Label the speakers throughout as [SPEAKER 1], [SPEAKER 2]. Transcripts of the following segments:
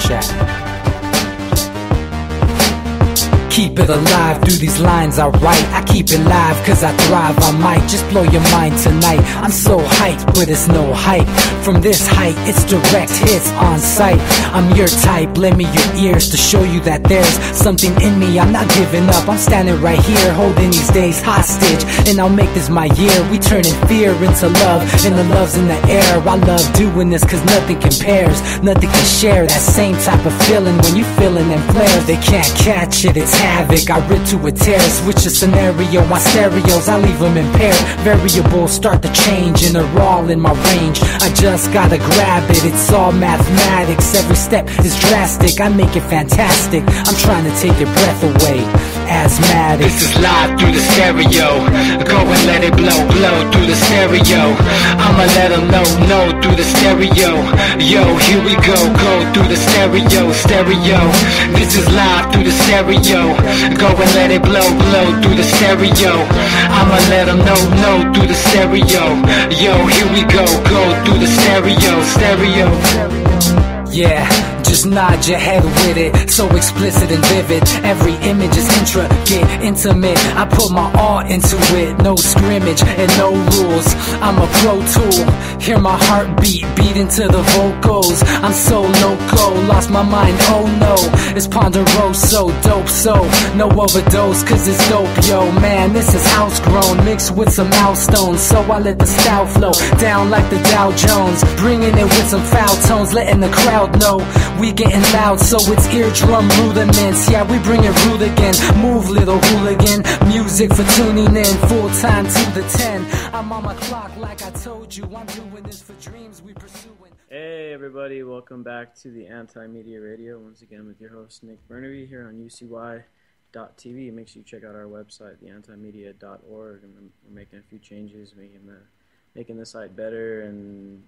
[SPEAKER 1] chat. Keep it alive through these lines I write. I keep it live cause I thrive. I might just blow your mind tonight. I'm so hyped, but it's no hype. From this height, it's direct hits on sight. I'm your type, lend me your ears to show you that there's something in me. I'm not giving up, I'm standing right here, holding these days hostage. And I'll make this my year. We turning fear into love, and the love's in the air. I love doing this cause nothing compares. Nothing can share that same type of feeling when you feeling and flares. They can't catch it, it's havoc. I rip to a tear, switch a scenario. My stereos, I leave them impaired. Variables start to change and they're all in my range. I just gotta grab it, it's all mathematics. Every step is drastic, I make it fantastic. I'm trying to take your breath away. Asthmatic.
[SPEAKER 2] This is live through the stereo. Go and let it blow, blow through the stereo. I'ma let them know through the stereo. Yo, here we go through the stereo, stereo. This is live through the stereo. Go and let it blow, blow through the stereo. I'ma let them know through the stereo. Yo, here we go through the stereo, stereo.
[SPEAKER 1] Yeah, just nod your head with it. So explicit and vivid. Every image is intricate, intimate. I put my all into it. No scrimmage and no rules. I'm a pro tool. Hear my heartbeat, beat into the vocals. I'm so loco, lost my mind, oh no. It's ponderoso, dope, so no overdose, cause it's dope, yo. Man, this is house grown, mixed with some milestones. So I let the style flow down like the Dow Jones. Bringing it with some foul tones, letting the crowd know we getting loud, so it's eardrum rudiments. Yeah, we bring it rude again. Move, little hooligan. Music for tuning in, full time to the 10. I'm on my clock like I told you. I'm doing this for dreams we pursuing.
[SPEAKER 3] Hey everybody, welcome back to the Anti-Media Radio. Once again with your host Nick Burnaby here on UCY.tv. Make sure you check out our website, theantimedia.org. And we're making a few changes, making the site better and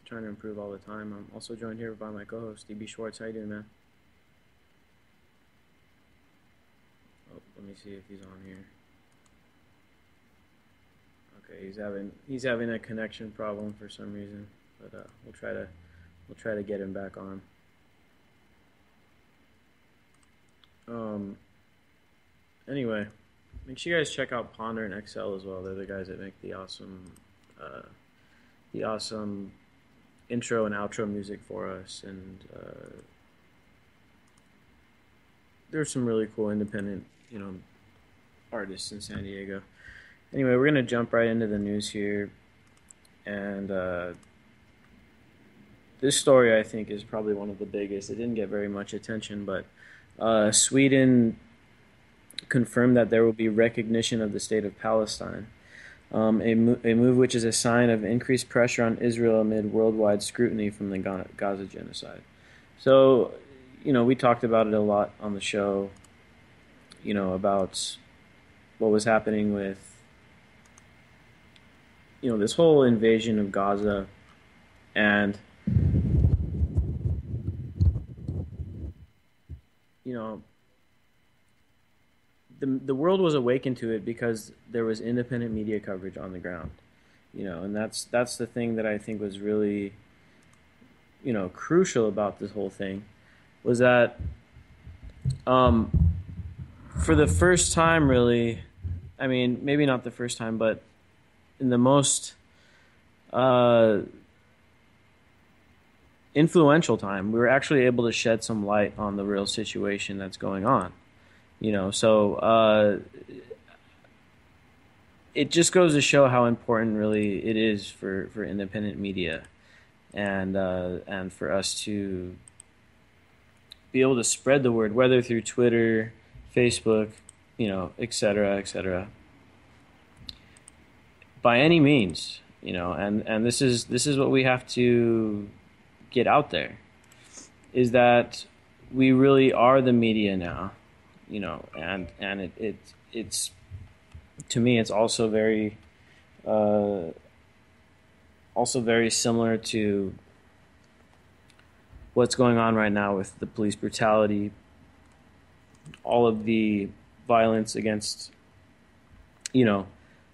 [SPEAKER 3] trying to improve all the time. I'm also joined here by my co-host, DB Schwartz. How you doing, man? Oh, let me see if he's on here. Okay, he's having a connection problem for some reason, but we'll try to get him back on. Anyway, make sure you guys check out Ponder and Excel as well. They're the guys that make the awesome intro and outro music for us, and there's some really cool independent, artists in San Diego. Anyway, we're gonna jump right into the news here, and this story I think is probably one of the biggest. It didn't get very much attention, but Sweden confirmed that there will be recognition of the state of Palestine. A move which is a sign of increased pressure on Israel amid worldwide scrutiny from the Gaza genocide. So, we talked about it a lot on the show, about what was happening with, this whole invasion of Gaza, and, the world was awakened to it because there was independent media coverage on the ground, and that's the thing that I think was really, crucial about this whole thing, was that for the first time, really, I mean, maybe not the first time, but in the most influential time, we were actually able to shed some light on the real situation that's going on. So it just goes to show how important really it is for independent media, and for us to be able to spread the word, whether through Twitter, Facebook, et cetera, by any means, and this is what we have to get out there, is that we really are the media now. And it's to me, it's also very similar to what's going on right now with the police brutality, all of the violence against,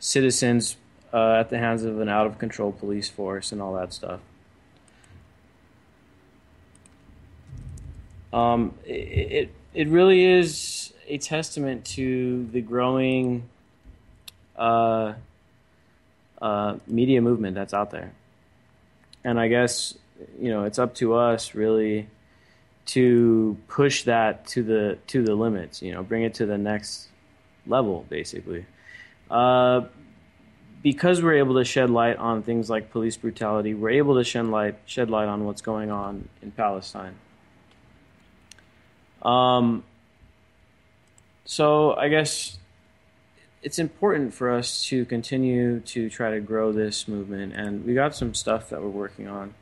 [SPEAKER 3] citizens at the hands of an out-of-control police force and all that stuff. It really is a testament to the growing uh, media movement that's out there. And I guess, it's up to us really to push that to the limits, bring it to the next level, basically. Because we're able to shed light on things like police brutality, we're able to shed light on what's going on in Palestine. So I guess it's important for us to continue to try to grow this movement, and we got some stuff that we're working on.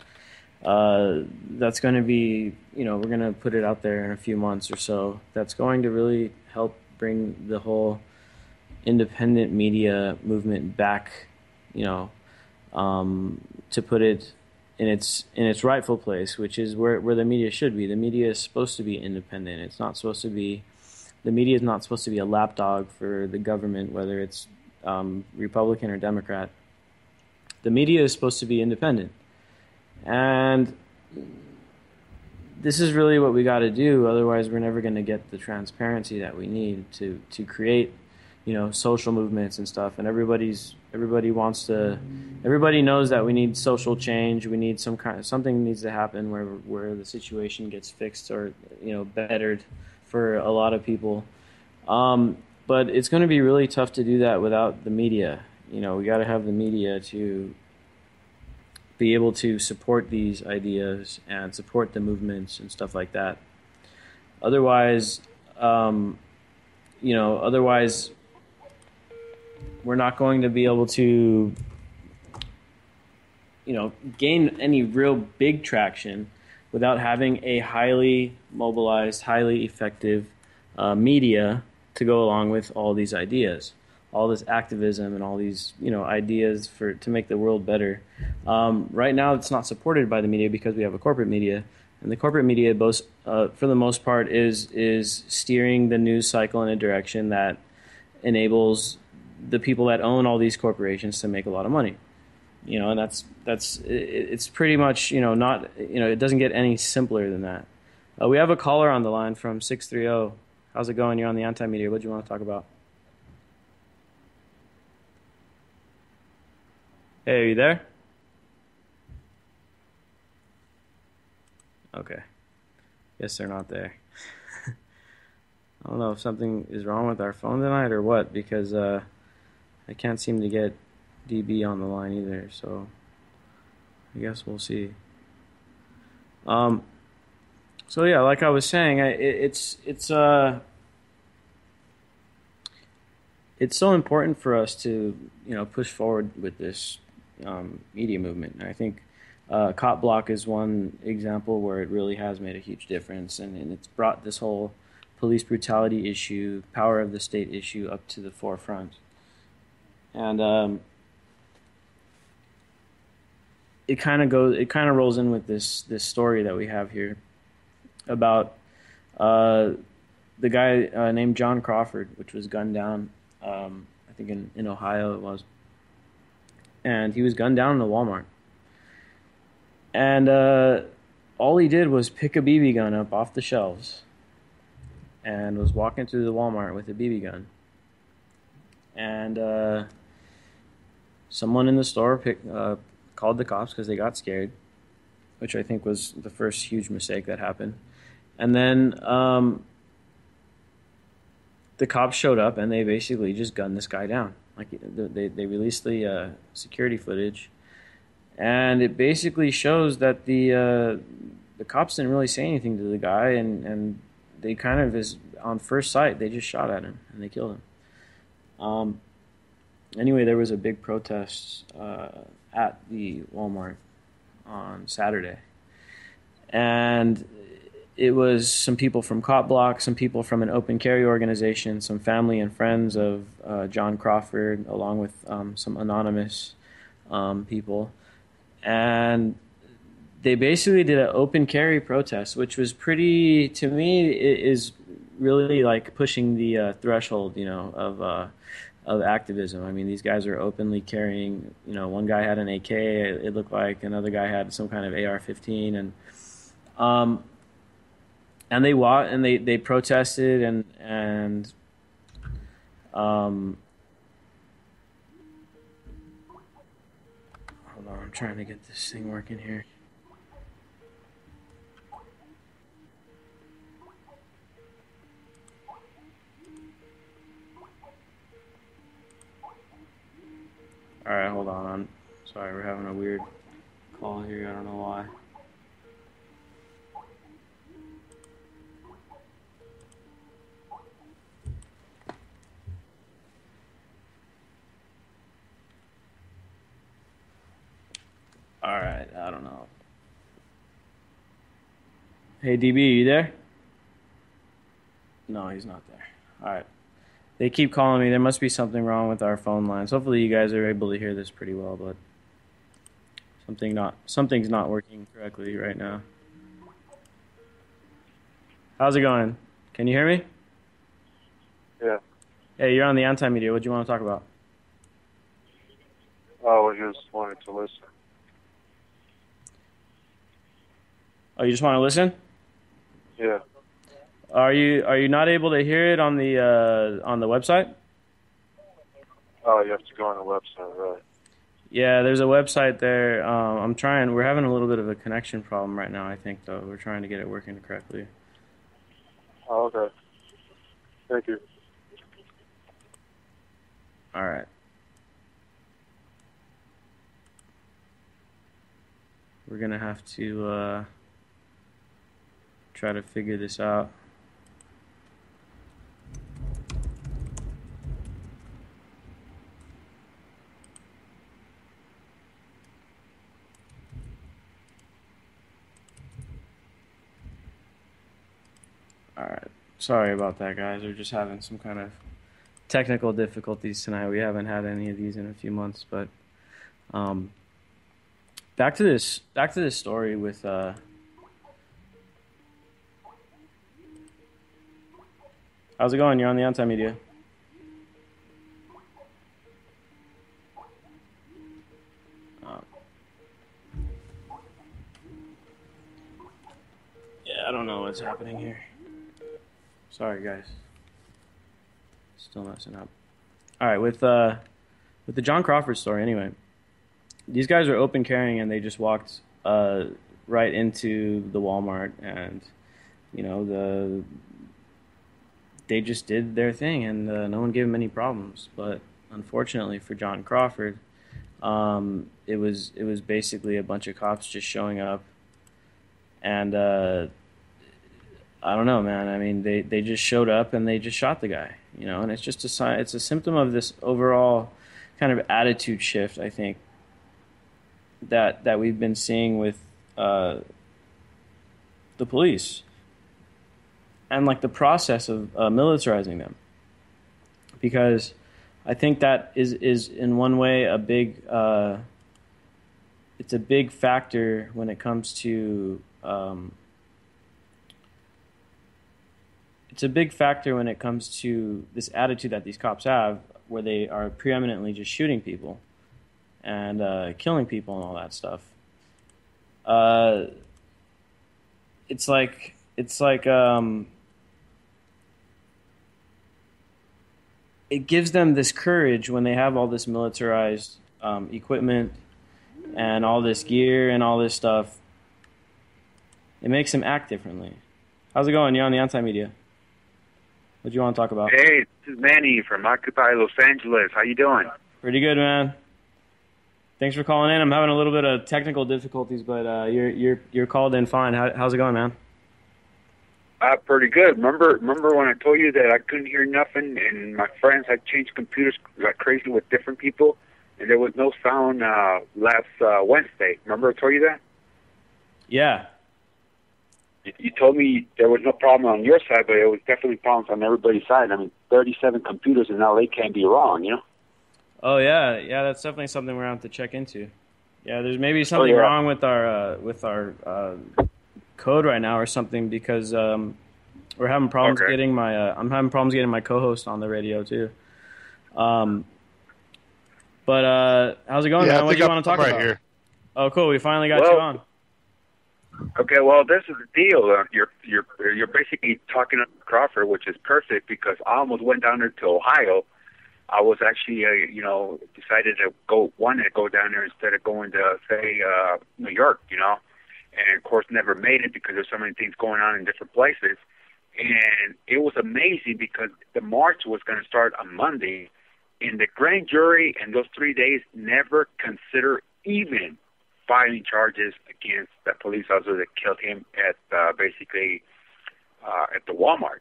[SPEAKER 3] That's going to be, we're going to put it out there in a few months or so. That's going to really help bring the whole independent media movement back, to put it in its rightful place, which is where the media should be. The media is supposed to be independent. It's not supposed to be. The media is not supposed to be a lapdog for the government, whether it's Republican or Democrat. The media is supposed to be independent. And this is really what we got to do. Otherwise, we're never going to get the transparency that we need to create, social movements and stuff. And everybody knows that we need social change. We need something needs to happen where the situation gets fixed or, bettered for a lot of people. But it's going to be really tough to do that without the media. We got to have the media to be able to support these ideas and support the movements and stuff like that. Otherwise, we're not going to be able to, gain any real big traction without having a highly mobilized, highly effective media to go along with all these ideas, all this activism and all these, ideas to make the world better. Right now, it's not supported by the media because we have a corporate media, and the corporate media, for the most part, is steering the news cycle in a direction that enables the people that own all these corporations to make a lot of money. And it's pretty much, not, it doesn't get any simpler than that. We have a caller on the line from 630. How's it going? You're on the Anti-Media. What do you want to talk about? Hey, are you there? Okay. Guess they're not there. I don't know if something is wrong with our phone tonight or what, because I can't seem to get DB on the line either, so I guess we'll see. So yeah, like I was saying, it's so important for us to push forward with this media movement. And I think Cop Block is one example where it really has made a huge difference, and it's brought this whole police brutality issue, power of the state issue up to the forefront. And it kind of rolls in with this story that we have here about the guy named John Crawford, which was gunned down, I think in Ohio it was. And he was gunned down in a Walmart. And all he did was pick a BB gun up off the shelves and was walking through the Walmart with a BB gun. And someone in the store called the cops because they got scared, which I think was the first huge mistake that happened. And then the cops showed up and they basically just gunned this guy down. Like they released the security footage, and it basically shows that the cops didn't really say anything to the guy, and they kind of, on first sight, they just shot at him and they killed him. Anyway, there was a big protest at the Walmart on Saturday, and it was some people from Cop Block, some people from an open carry organization, some family and friends of John Crawford, along with some anonymous people. And they basically did an open carry protest, which was pretty, to me, is really like pushing the threshold, of activism. I mean, these guys are openly carrying, one guy had an AK, it looked like, another guy had some kind of AR-15, and and they protested and hold on, I'm trying to get this thing working here. All right, hold on. Sorry, we're having a weird call here. I don't know why. All right, I don't know. Hey, DB, you there? No, he's not there. All right. They keep calling me. There must be something wrong with our phone lines. Hopefully you guys are able to hear this pretty well, but something's not working correctly right now. How's it going? Can you hear me?
[SPEAKER 4] Yeah.
[SPEAKER 3] Hey, you're on the Anti-Media. What do you want to talk about?
[SPEAKER 4] Oh, I just wanted to listen.
[SPEAKER 3] Oh, you just want to listen?
[SPEAKER 4] Yeah.
[SPEAKER 3] Are you not able to hear it on the website?
[SPEAKER 4] Oh, you have to go on the website, right?
[SPEAKER 3] Yeah, there's a website there. I'm trying. We're having a little bit of a connection problem right now, I think, though. We're trying to get it working correctly.
[SPEAKER 4] Oh, okay. Thank you.
[SPEAKER 3] All right. We're going to have to try to figure this out. All right. Sorry about that, guys. We're just having some kind of technical difficulties tonight. We haven't had any of these in a few months, but back to this story with how's it going? You're on the Anti-Media. Yeah, I don't know what's happening here. Sorry, guys. Still messing up. All right, with the John Crawford story. Anyway, these guys are open carrying, and they just walked right into the Walmart, and they just did their thing, and no one gave them any problems. But unfortunately for John Crawford, it was basically a bunch of cops just showing up, and I don't know, man. I mean, they just showed up and they just shot the guy, and it's just it's a symptom of this overall kind of attitude shift, I think, that we've been seeing with the police and like the process of militarizing them, because I think that is in one way a big it's a big factor when it comes to this attitude that these cops have, where they are preeminently just shooting people and killing people and all that stuff. It's like it gives them this courage when they have all this militarized equipment and all this gear and all this stuff. It makes them act differently. How's it going? You're on the Anti-Media. What do you want to talk about?
[SPEAKER 5] Hey, this is Manny from Occupy Los Angeles. How you doing?
[SPEAKER 3] Pretty good, man. Thanks for calling in. I'm having a little bit of technical difficulties, but you're called in fine. How's it going, man?
[SPEAKER 5] Pretty good. Remember when I told you that I couldn't hear nothing, and my friends had changed computers like crazy with different people, and there was no sound last Wednesday. Remember I told you that?
[SPEAKER 3] Yeah.
[SPEAKER 5] You told me there was no problem on your side, but it was definitely problems on everybody's side. I mean, 37 computers in LA can't be wrong,
[SPEAKER 3] Oh yeah, that's definitely something we're gonna have to check into. Yeah, there's maybe something wrong with our code right now or something, because we're having problems getting my I'm having problems getting my co-host on the radio too. But how's it going, man? What do you want to talk about?
[SPEAKER 4] Here.
[SPEAKER 3] Oh, cool. We finally got you on.
[SPEAKER 5] Okay, well, this is the deal. You're basically talking to Crawford, which is perfect because I almost went down there to Ohio. I was actually, decided to wanted to go down there instead of going to, say, New York, and of course never made it because there's so many things going on in different places. And it was amazing because the march was going to start on Monday, and the grand jury in those 3 days never considered even filing charges against the police officer that killed him at at the Walmart,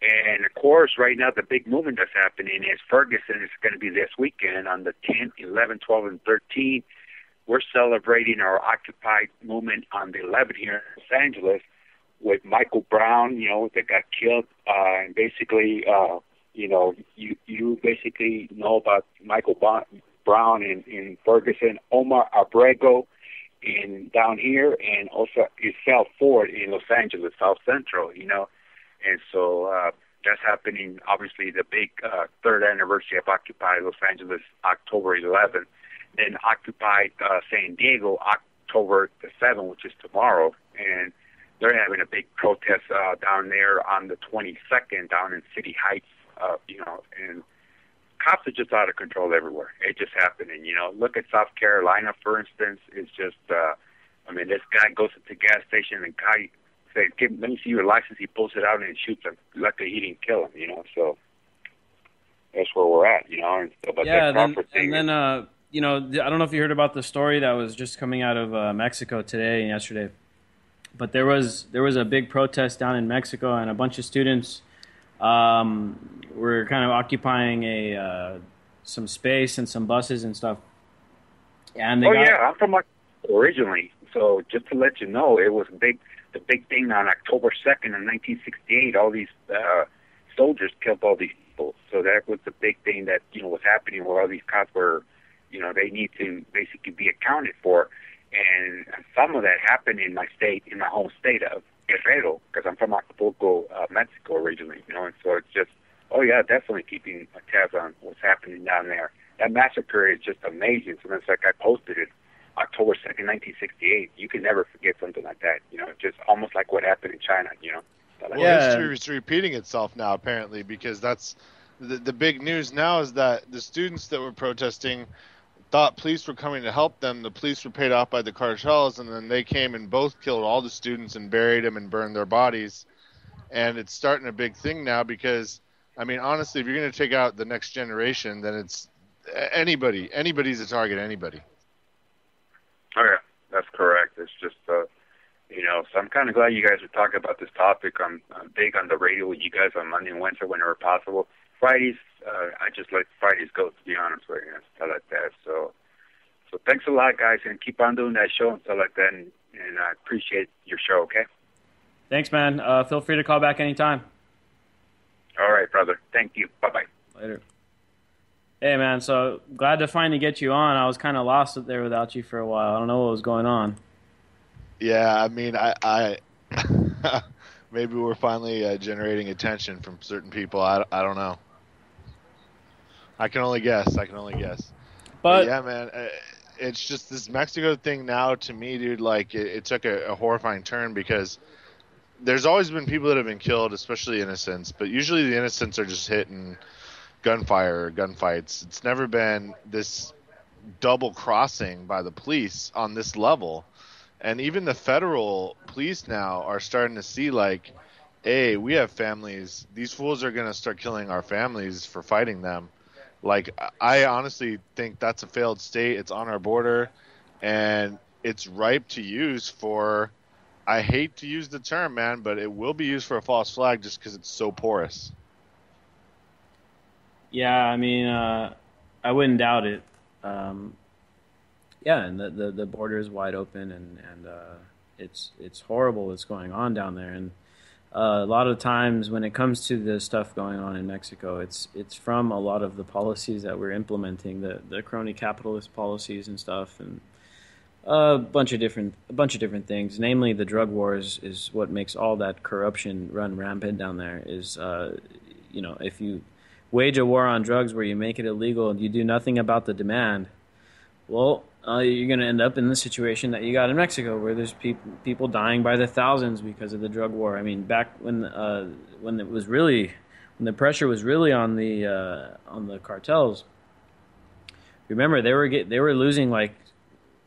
[SPEAKER 5] And of course, right now the big movement that's happening is Ferguson is going to be this weekend on the 10th, 11th, 12th, and 13th. We're celebrating our Occupy movement on the 11th here in Los Angeles with Michael Brown, that got killed. And basically, you basically know about Michael Brown in Ferguson, Omar Abrego down here, and also Isel Ford in Los Angeles, South Central, And so that's happening, obviously, the big third anniversary of Occupy Los Angeles, October 11th. Then Occupy San Diego, October the 7th, which is tomorrow. And they're having a big protest down there on the 22nd down in City Heights, and cops are just out of control everywhere. It's just happening, Look at South Carolina, for instance. It's just, this guy goes to the gas station and guy says, let me see your license. He pulls it out and shoots him. Luckily, he didn't kill him, So that's where we're at, And so, but
[SPEAKER 3] yeah,
[SPEAKER 5] then
[SPEAKER 3] I don't know if you heard about the story that was just coming out of Mexico today and yesterday. But there was a big protest down in Mexico, and a bunch of students were kind of occupying some space and some buses and stuff. And
[SPEAKER 5] I'm from originally. So just to let you know, it was the big thing on October 2nd in 1968. All these soldiers killed all these people. So that was the big thing that was happening, where all these cops were, they need to basically be accounted for. And some of that happened in my home state of Guerrero, because I'm from Acapulco, Mexico originally, And so it's just, definitely keeping a tab on what's happening down there. That massacre is just amazing. So it's like I posted it October 2nd, 1968. You can never forget something like that, just almost like what happened in China,
[SPEAKER 6] History is repeating itself now, apparently, because that's the big news now is that the students that were protesting thought police were coming to help them. The police were paid off by the cartels, and then they came and both killed all the students and buried them and burned their bodies. And it's starting a big thing now because, honestly, if you're going to take out the next generation, then it's anybody. Anybody's a target, anybody.
[SPEAKER 5] Oh, yeah, that's correct. It's just, so I'm kind of glad you guys are talking about this topic. I'm big on the radio with you guys on Monday and Wednesday whenever possible. Fridays, I just let Fridays go, to be honest with you, and stuff like that. So thanks a lot, guys, and keep on doing that show and stuff like that, and I appreciate your show, okay?
[SPEAKER 3] Thanks, man. Feel free to call back anytime.
[SPEAKER 5] All right, brother. Thank you. Bye-bye.
[SPEAKER 3] Later. Hey, man, so glad to finally get you on. I was kind of lost up there without you for a while. I don't know what was going on.
[SPEAKER 6] Yeah, I maybe we're finally generating attention from certain people. I don't know. I can only guess. But yeah, man, it's just this Mexico thing now. To me, dude, like it took a horrifying turn because there's always been people that have been killed, especially innocents. But usually the innocents are just hit in gunfire or gunfights. It's never been this double crossing by the police on this level. And even the federal police now are starting to see like, hey, we have families. These fools are going to start killing our families for fighting them. Like, I honestly think that's a failed state. It's on our border, and it's ripe to use for, I hate to use the term, man, but it will be used for a false flag just because it's so porous.
[SPEAKER 3] Yeah, I wouldn't doubt it. Yeah, and the border is wide open, and it's horrible what's going on down there. And a lot of times when it comes to the stuff going on in Mexico, it's from a lot of the policies that we're implementing, the crony capitalist policies and stuff, and a bunch of different things. Namely, the drug wars is what makes all that corruption run rampant down there. Is if you wage a war on drugs where you make it illegal and you do nothing about the demand, well, you're going to end up in the situation that you got in Mexico, where there's people dying by the thousands because of the drug war. I mean, back when it was really, when the pressure was really on the cartels. Remember, they were losing like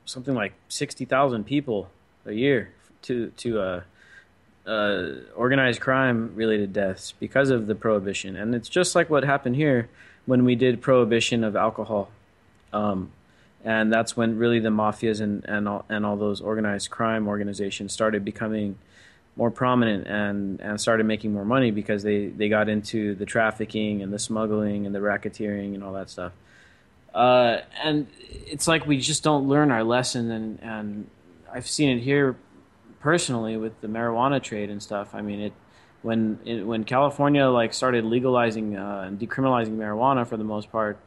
[SPEAKER 3] something like 60,000 people a year to organized crime related deaths because of the prohibition. And it's just like what happened here when we did prohibition of alcohol. And that's when really the mafias and all those organized crime organizations started becoming more prominent and started making more money because they got into the trafficking and the smuggling and the racketeering and all that stuff. And it's like we just don't learn our lesson, and I've seen it here personally with the marijuana trade and stuff. I mean, when California like started legalizing and decriminalizing marijuana for the most part,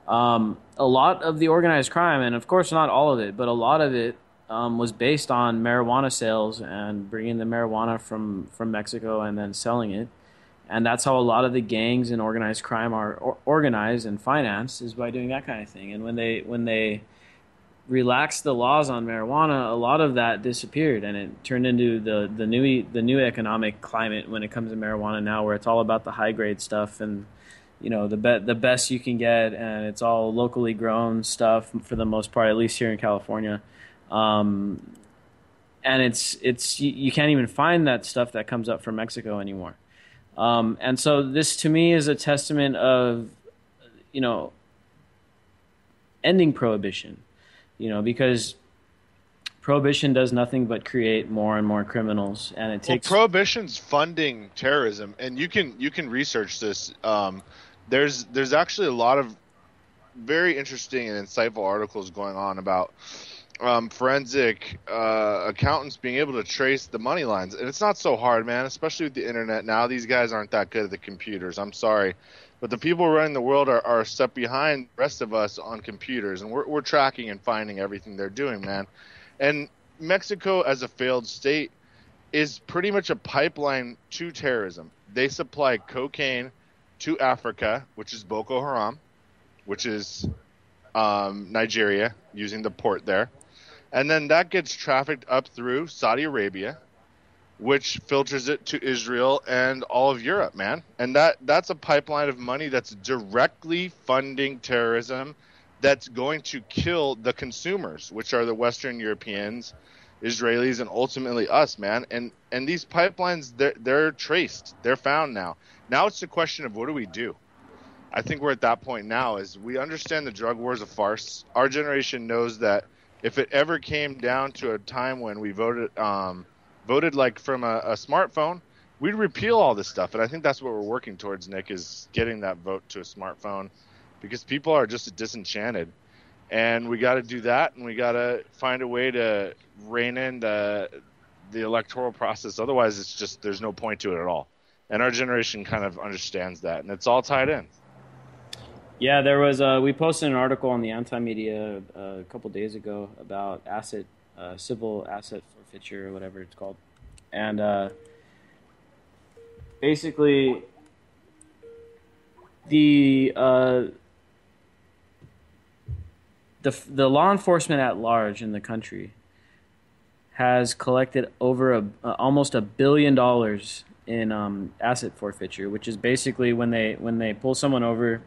[SPEAKER 3] a lot of the organized crime, and of course not all of it, but a lot of it was based on marijuana sales and bringing the marijuana from Mexico and then selling it. And that's how a lot of the gangs and organized crime are organized and financed, is by doing that kind of thing. And when they relaxed the laws on marijuana, a lot of that disappeared, and it turned into the new economic climate when it comes to marijuana now, where it's all about the high grade stuff and the best you can get, and it's all locally grown stuff for the most part, at least here in California. And it's you can't even find that stuff that comes up from Mexico anymore. And so this to me is a testament of, ending prohibition, because prohibition does nothing but create more and more criminals, and it takes.
[SPEAKER 6] Well, prohibition's funding terrorism, and you can research this. There's actually a lot of very interesting and insightful articles going on about forensic accountants being able to trace the money lines. And it's not so hard, man, especially with the internet now. These guys aren't that good at the computers. I'm sorry. But the people running the world are a step behind the rest of us on computers. And we're tracking and finding everything they're doing, man. And Mexico, as a failed state, is pretty much a pipeline to terrorism. They supply cocaine to Africa, which is Boko Haram, which is Nigeria, using the port there. And then that gets trafficked up through Saudi Arabia, which filters it to Israel and all of Europe, man. And that's a pipeline of money that's directly funding terrorism, that's going to kill the consumers, which are the Western Europeans, Israelis, and ultimately us, man. And these pipelines, they're traced. They're found now. Now it's the question of, what do we do? I think we're at that point now, is we understand the drug war is a farce. Our generation knows that if it ever came down to a time when we voted like from a smartphone, we'd repeal all this stuff. And I think that's what we're working towards, Nick, is getting that vote to a smartphone, because people are just disenchanted. And we got to do that, and we got to find a way to rein in the electoral process. Otherwise, it's just, there's no point to it at all. And our generation kind of understands that, and it's all tied in.
[SPEAKER 3] Yeah, there was we posted an article on the Anti-Media a couple days ago about civil asset forfeiture, or whatever it's called. And basically the law enforcement at large in the country has collected over almost $1 billion in asset forfeiture, which is basically when they pull someone over.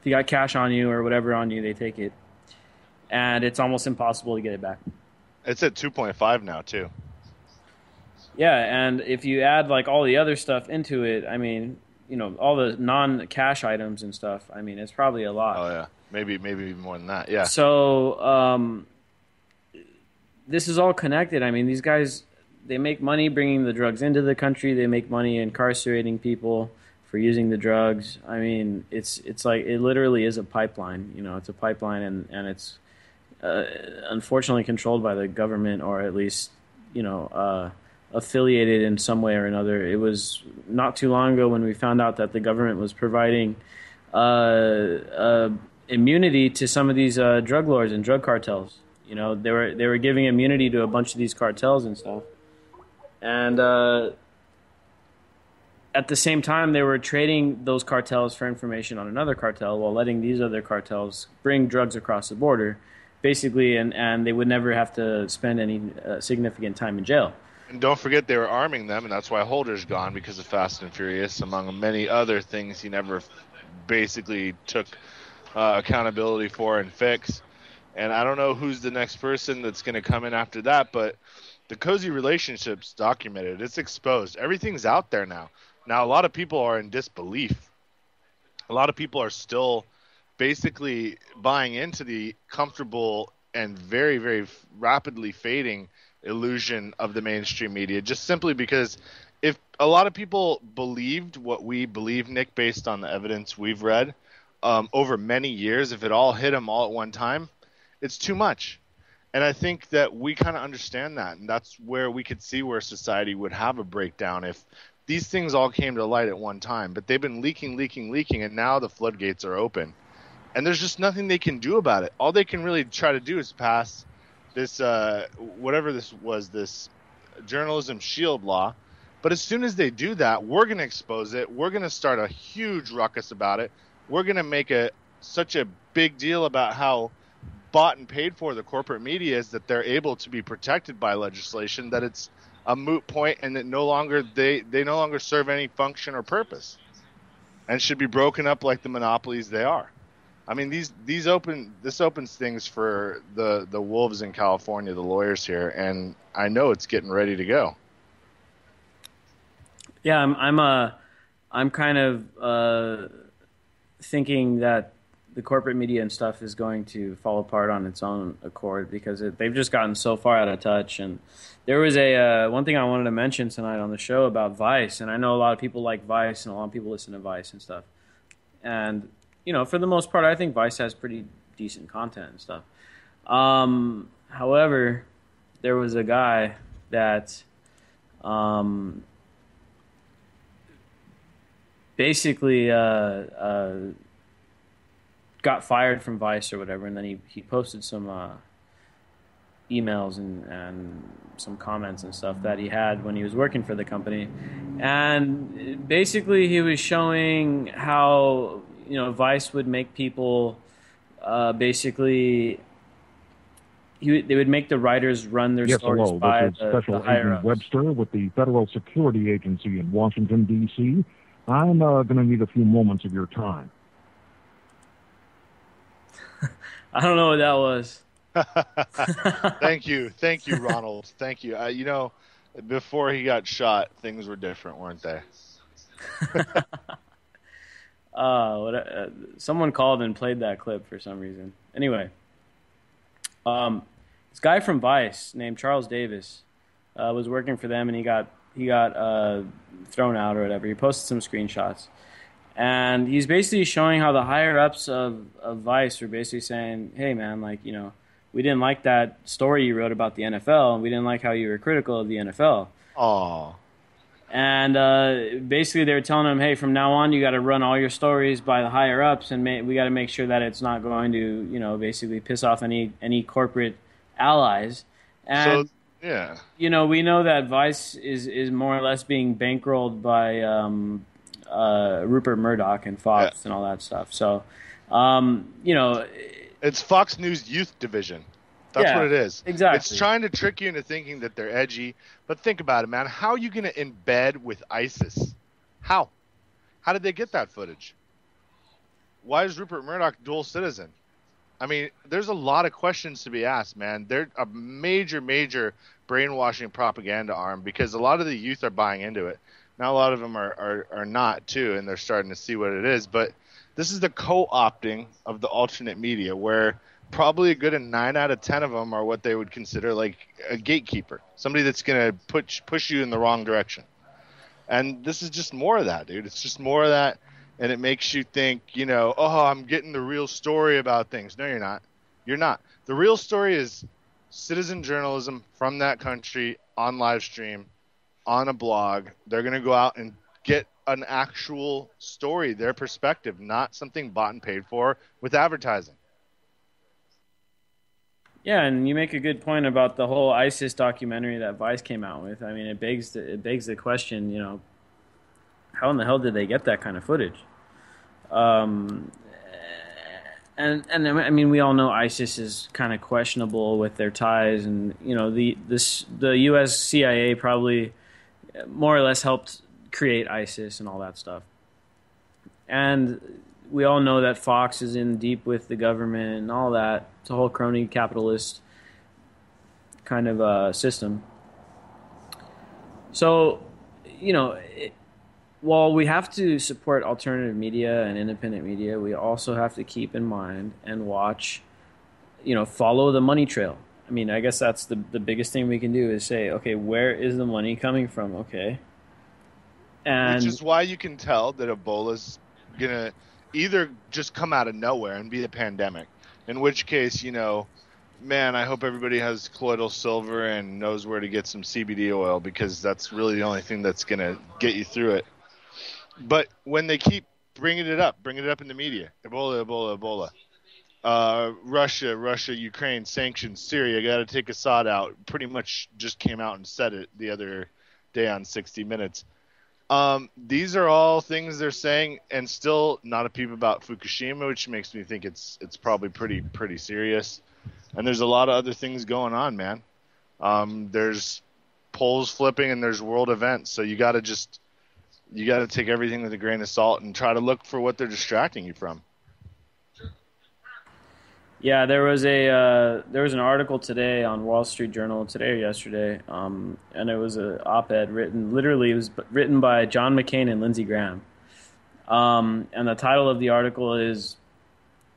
[SPEAKER 3] If you got cash on you or whatever on you, they take it, and it's almost impossible to get it back.
[SPEAKER 6] It's at 2.5 now too.
[SPEAKER 3] Yeah, and if you add like all the other stuff into it, I mean, all the non-cash items and stuff, I mean, it's probably a lot.
[SPEAKER 6] Oh yeah, maybe even more than that. Yeah.
[SPEAKER 3] So this is all connected. I mean, these guys, they make money bringing the drugs into the country. They make money incarcerating people for using the drugs. I mean, it's like, it literally is a pipeline. It's a pipeline, and it's unfortunately controlled by the government, or at least affiliated in some way or another. It was not too long ago when we found out that the government was providing immunity to some of these drug lords and drug cartels. They were giving immunity to a bunch of these cartels and stuff, and at the same time, they were trading those cartels for information on another cartel, while letting these other cartels bring drugs across the border. basically, and they would never have to spend any significant time in jail.
[SPEAKER 6] And don't forget they were arming them, and that's why Holder's gone, because of Fast and Furious, among many other things he never basically took accountability for and fixed. And I don't know who's the next person that's going to come in after that, but the cozy relationship's documented. It's exposed. Everything's out there now. Now, a lot of people are in disbelief. A lot of people are still basically buying into the comfortable and very, very rapidly fading illusion of the mainstream media, just simply because if a lot of people believed what we believe, Nick, based on the evidence we've read over many years, if it all hit them all at one time, it's too much. And I think that we kind of understand that, and that's where we could see where society would have a breakdown if these things all came to light at one time. But they've been leaking, and now the floodgates are open. And there's just nothing they can do about it. All they can really try to do is pass this, whatever this was, this journalism shield law. But as soon as they do that, we're going to expose it. We're going to start a huge ruckus about it. We're going to make such a big deal about how bought and paid for the corporate media is, that they're able to be protected by legislation, that it's a moot point, and that they no longer serve any function or purpose, and should be broken up like the monopolies they are. I mean, this opens things for the wolves in California, the lawyers here, and I know it's getting ready to go.
[SPEAKER 3] Yeah, I'm kind of thinking that the corporate media and stuff is going to fall apart on its own accord, because they've just gotten so far out of touch. And there was one thing I wanted to mention tonight on the show about Vice, and I know a lot of people like Vice and a lot of people listen to Vice and stuff. And, you know, for the most part, I think Vice has pretty decent content and stuff. However, there was a guy that basically got fired from Vice or whatever, and then he posted some emails and some comments and stuff that he had when he was working for the company. And basically he was showing how, you know, Vice would make people basically they would make the writers run their stories by the
[SPEAKER 7] Special
[SPEAKER 3] higher
[SPEAKER 7] Agent
[SPEAKER 3] ups.
[SPEAKER 7] Webster with the Federal Security Agency in Washington, D.C. I'm going to need a few moments of your time.
[SPEAKER 3] I don't know what that was.
[SPEAKER 6] Thank you, Ronald. Thank you. You know, before he got shot, things were different, weren't they?
[SPEAKER 3] Someone called and played that clip for some reason. Anyway, this guy from Vice named Charles Davis was working for them, and he got thrown out or whatever. He posted some screenshots. And he's basically showing how the higher-ups of Vice are basically saying, hey, man, like, you know, we didn't like that story you wrote about the NFL, and we didn't like how you were critical of the NFL.
[SPEAKER 6] Aww.
[SPEAKER 3] And basically they were telling him, hey, from now on you got to run all your stories by the higher-ups, and we got to make sure that it's not going to, you know, basically piss off any corporate allies. And,
[SPEAKER 6] so, yeah.
[SPEAKER 3] You know, we know that Vice is more or less being bankrolled by Rupert Murdoch and Fox and all that stuff. So, you know,
[SPEAKER 6] it's Fox News Youth Division. That's what it is.
[SPEAKER 3] Exactly.
[SPEAKER 6] It's trying to trick you into thinking that they're edgy. But think about it, man. How are you going to embed with ISIS? How? How did they get that footage? Why is Rupert Murdoch dual citizen? I mean, there's a lot of questions to be asked, man. They're a major, major brainwashing propaganda arm, because a lot of the youth are buying into it. Now, a lot of them are not, too, and they're starting to see what it is. But this is the co-opting of the alternate media, where probably a good 9 out of 10 of them are what they would consider like a gatekeeper, somebody that's going to push you in the wrong direction. And this is just more of that, dude. It's just more of that, and it makes you think, you know, oh, I'm getting the real story about things. No, you're not. You're not. The real story is citizen journalism from that country on live stream, on a blog. They're going to go out and get an actual story, their perspective, not something bought and paid for with advertising.
[SPEAKER 3] Yeah, and you make a good point about the whole ISIS documentary that Vice came out with. I mean, it begs the question, you know, how in the hell did they get that kind of footage? And and I mean, we all know ISIS is kind of questionable with their ties, and the U.S. CIA probably more or less helped create ISIS and all that stuff. And we all know that Fox is in deep with the government and all that. It's a whole crony capitalist kind of system. So, while we have to support alternative media and independent media, we also have to keep in mind and watch, follow the money trail. I mean, I guess that's the biggest thing we can do is say, okay, where is the money coming from? Okay. And
[SPEAKER 6] which is why you can tell that Ebola's going to either just come out of nowhere and be a pandemic, in which case, man, I hope everybody has colloidal silver and knows where to get some CBD oil, because that's really the only thing that's going to get you through it. But when they keep bringing it up in the media, Ebola, Russia, Ukraine, sanctions, Syria, got to take Assad out, pretty much just came out and said it the other day on 60 Minutes. These are all things they're saying, and still not a peep about Fukushima, which makes me think it's probably pretty serious. And there's a lot of other things going on, man. There's polls flipping and there's world events, so you got to take everything with a grain of salt and try to look for what they're distracting you from.
[SPEAKER 3] Yeah, there was an article today on Wall Street Journal today or yesterday, and it was an op-ed written by John McCain and Lindsey Graham, and the title of the article is,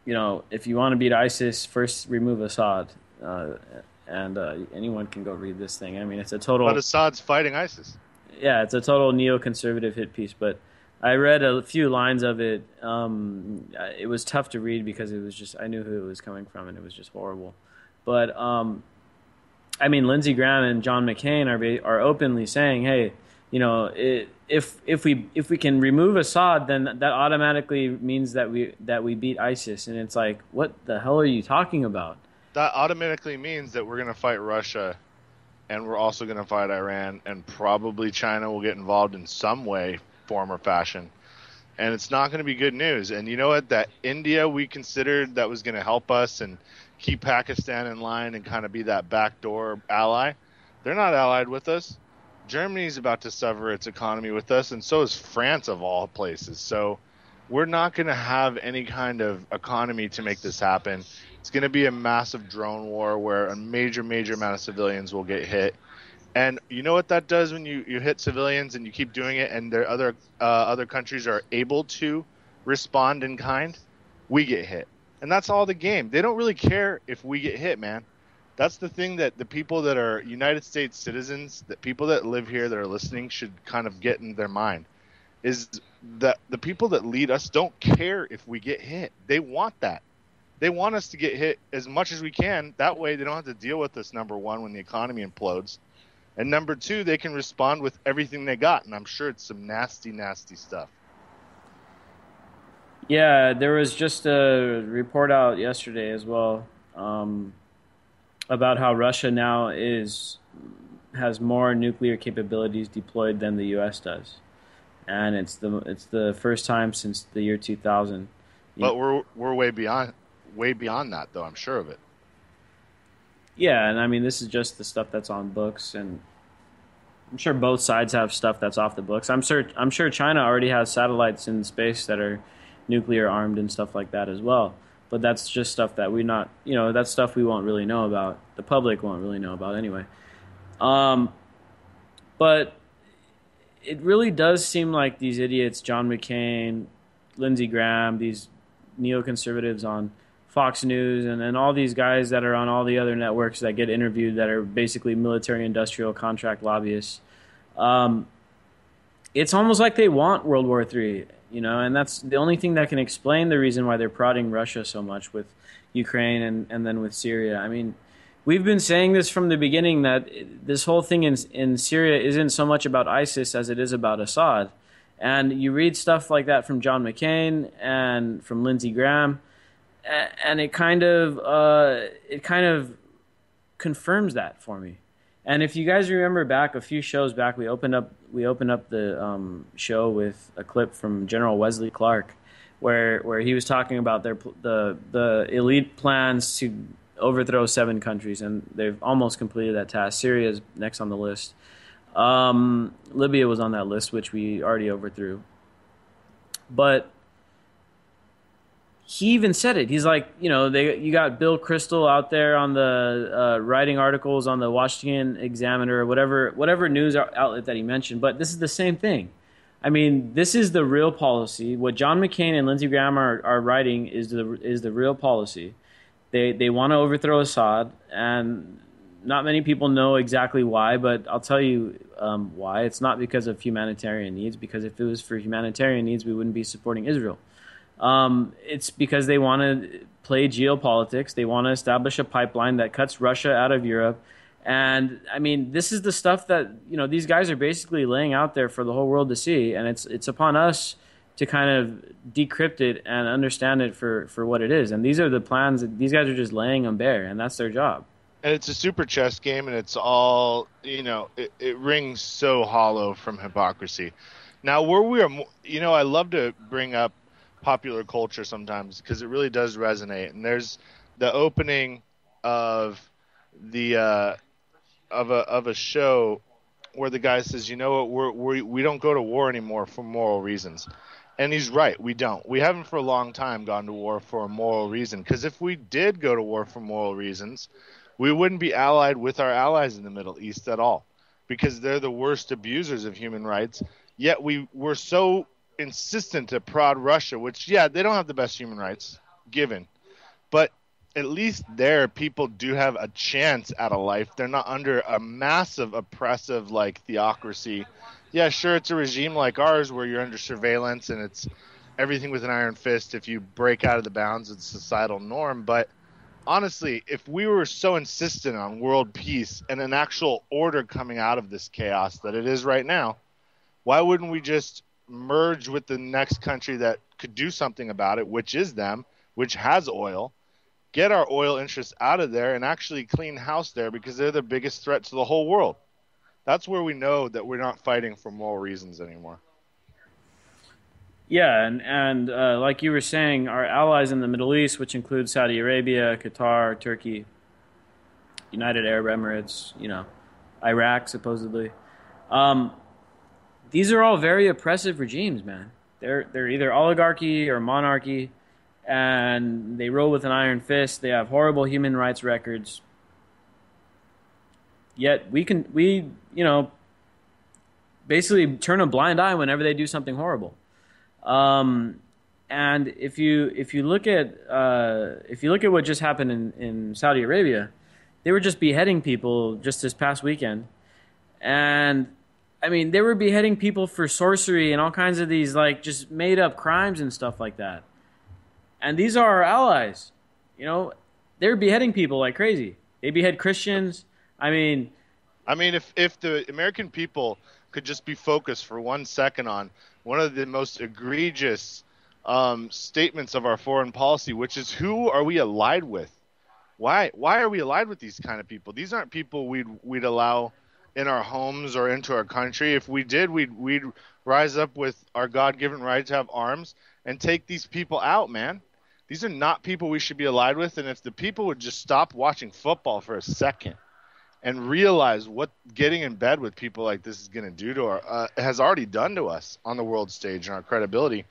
[SPEAKER 3] if you want to beat ISIS, first remove Assad, and anyone can go read this thing. I mean, it's a total.
[SPEAKER 6] But Assad's fighting ISIS.
[SPEAKER 3] Yeah, it's a total neoconservative hit piece, but I read a few lines of it. It was tough to read because it was just, I knew who it was coming from, and it was just horrible. But I mean, Lindsey Graham and John McCain are openly saying, hey, if we can remove Assad, then that automatically means that we beat ISIS. And it's like, what the hell are you talking about?
[SPEAKER 6] That automatically means that we're going to fight Russia, and we're also going to fight Iran, and probably China will get involved in some way, form, or fashion. And it's not going to be good news. And you know what? That India we considered that was going to help us and keep Pakistan in line and kind of be that backdoor ally, they're not allied with us. Germany's about to sever its economy with us, and so is France, of all places. So we're not going to have any kind of economy to make this happen. It's going to be a massive drone war where a major amount of civilians will get hit. And you know what that does when you hit civilians and you keep doing it, and there other countries are able to respond in kind? We get hit. And that's all the game. They don't really care if we get hit, man. That's the thing that the people that are United States citizens, that people that live here that are listening should kind of get in their mind, is that the people that lead us don't care if we get hit. They want that. They want us to get hit as much as we can. That way they don't have to deal with us, number one, when the economy implodes. And number two, they can respond with everything they got. And I'm sure it's some nasty stuff.
[SPEAKER 3] Yeah, there was just a report out yesterday as well about how Russia now has more nuclear capabilities deployed than the U.S. does, and it's the first time since the year 2000.
[SPEAKER 6] But we're way beyond that, though. I'm sure of it.
[SPEAKER 3] Yeah, and I mean, this is just the stuff that's on books, and I'm sure both sides have stuff that's off the books. I'm sure China already has satellites in space that are nuclear armed and stuff like that as well. But that's just stuff that that's stuff we won't really know about. The public won't really know about anyway. But it really does seem like these idiots, John McCain, Lindsey Graham, these neoconservatives on Fox News, and all these guys that are on all the other networks that get interviewed that are basically military-industrial contract lobbyists. It's almost like they want World War III. And that's the only thing that can explain the reason why they're prodding Russia so much with Ukraine and then with Syria. I mean, we've been saying this from the beginning, that this whole thing in Syria isn't so much about ISIS as it is about Assad. And you read stuff like that from John McCain and from Lindsey Graham, and it kind of confirms that for me. And if you guys remember back a few shows back, we opened up the show with a clip from General Wesley Clark, where he was talking about the elite plans to overthrow 7 countries, and they've almost completed that task. Syria is next on the list. Libya was on that list, which we already overthrew. But he even said it. He's like, you got Bill Kristol out there on the writing articles on the Washington Examiner, whatever news outlet that he mentioned. But this is the same thing. I mean, this is the real policy. What John McCain and Lindsey Graham are writing is the real policy. They want to overthrow Assad, and not many people know exactly why, but I'll tell you why. It's not because of humanitarian needs, because if it was for humanitarian needs, we wouldn't be supporting Israel. It's because they want to play geopolitics. They want to establish a pipeline that cuts Russia out of Europe. And, I mean, this is the stuff that, these guys are basically laying out there for the whole world to see, and it's upon us to kind of decrypt it and understand it for what it is. And these are the plans that these guys are just laying them bare, and that's their job.
[SPEAKER 6] And it's a super chess game, and it's all, it rings so hollow from hypocrisy. Now, where we are, I love to bring up popular culture sometimes because it really does resonate. And there's the opening of the of a show where the guy says, we don't go to war anymore for moral reasons. And he's right, we don't. We haven't for a long time gone to war for a moral reason, because if we did go to war for moral reasons, we wouldn't be allied with our allies in the Middle East at all, because they're the worst abusers of human rights. Yet we're so insistent to prod Russia, which, they don't have the best human rights, given. But at least there, people do have a chance at a life. They're not under a massive, oppressive, theocracy. Yeah, sure, it's a regime like ours where you're under surveillance and it's everything with an iron fist if you break out of the bounds of the societal norm. But honestly, if we were so insistent on world peace and an actual order coming out of this chaos that it is right now, why wouldn't we just merge with the next country that could do something about it, which is them, which has oil, get our oil interests out of there and actually clean house there, because they're the biggest threat to the whole world. That's where we know that we're not fighting for moral reasons anymore.
[SPEAKER 3] Yeah, and like you were saying, our allies in the Middle East, which include Saudi Arabia, Qatar, Turkey, United Arab Emirates, Iraq, supposedly. These are all very oppressive regimes, man. They're either oligarchy or monarchy, and they rule with an iron fist. They have horrible human rights records. Yet we basically turn a blind eye whenever they do something horrible. And if you look at what just happened in Saudi Arabia, they were just beheading people just this past weekend, and I mean, they were beheading people for sorcery and all kinds of these just made up crimes and stuff like that. And these are our allies. They're beheading people like crazy. They behead Christians. I mean,
[SPEAKER 6] if the American people could just be focused for 1 second on one of the most egregious statements of our foreign policy, which is, who are we allied with? Why are we allied with these kind of people? These aren't people we'd allow in our homes or into our country. If we did, we'd rise up with our God-given right to have arms and take these people out, man. These are not people we should be allied with. And if the people would just stop watching football for a second and realize what getting in bed with people like this is going to do to our has already done to us on the world stage and our credibility.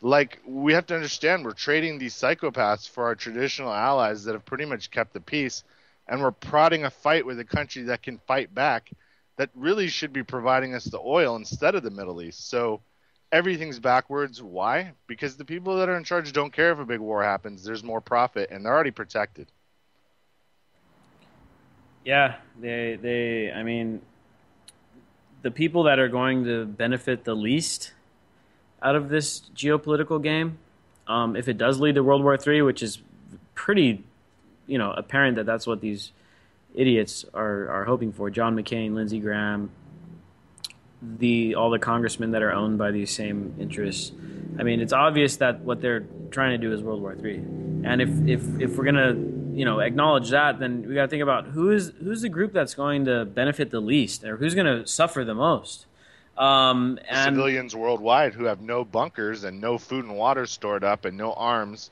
[SPEAKER 6] We have to understand we're trading these psychopaths for our traditional allies that have pretty much kept the peace, and we're prodding a fight with a country that can fight back, that really should be providing us the oil instead of the Middle East. So everything's backwards. Why? Because the people that are in charge don't care if a big war happens. There's more profit, and they're already protected.
[SPEAKER 3] Yeah, I mean, the people that are going to benefit the least out of this geopolitical game, if it does lead to World War III, which is pretty, apparent that that's what these idiots are hoping for. John McCain, Lindsey Graham, all the congressmen that are owned by these same interests. I mean, it's obvious that what they're trying to do is World War III. And if we're gonna acknowledge that, then we got to think about who's the group that's going to benefit the least, or who's going to suffer the most. And
[SPEAKER 6] civilians worldwide who have no bunkers and no food and water stored up and no arms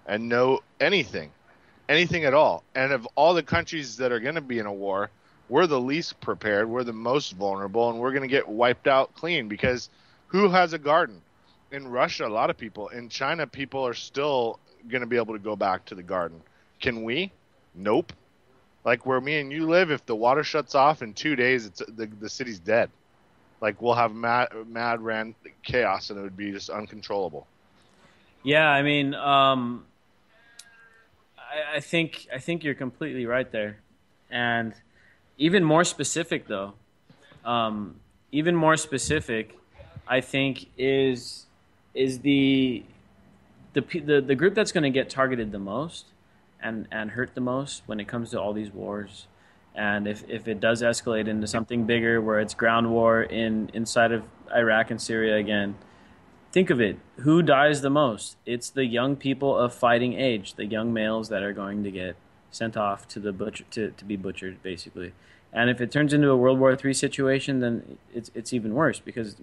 [SPEAKER 6] and no anything at all. And of all the countries that are going to be in a war, we're the least prepared, we're the most vulnerable, and we're going to get wiped out clean because who has a garden? In Russia, a lot of people. In China, people are still going to be able to go back to the garden. Can we? Nope. Like where me and you live, if the water shuts off in 2 days, the city's dead. Like we'll have mad chaos, and it would be just uncontrollable.
[SPEAKER 3] Yeah, I mean, I think you're completely right there, and even more specific though, I think is the group that's going to get targeted the most and hurt the most when it comes to all these wars. And if it does escalate into something bigger where it's ground war inside of Iraq and Syria again, think of it. Who dies the most? It's the young people of fighting age, the young males that are going to get sent off to the butcher to be butchered, basically. And if it turns into a World War III situation, then it's even worse because,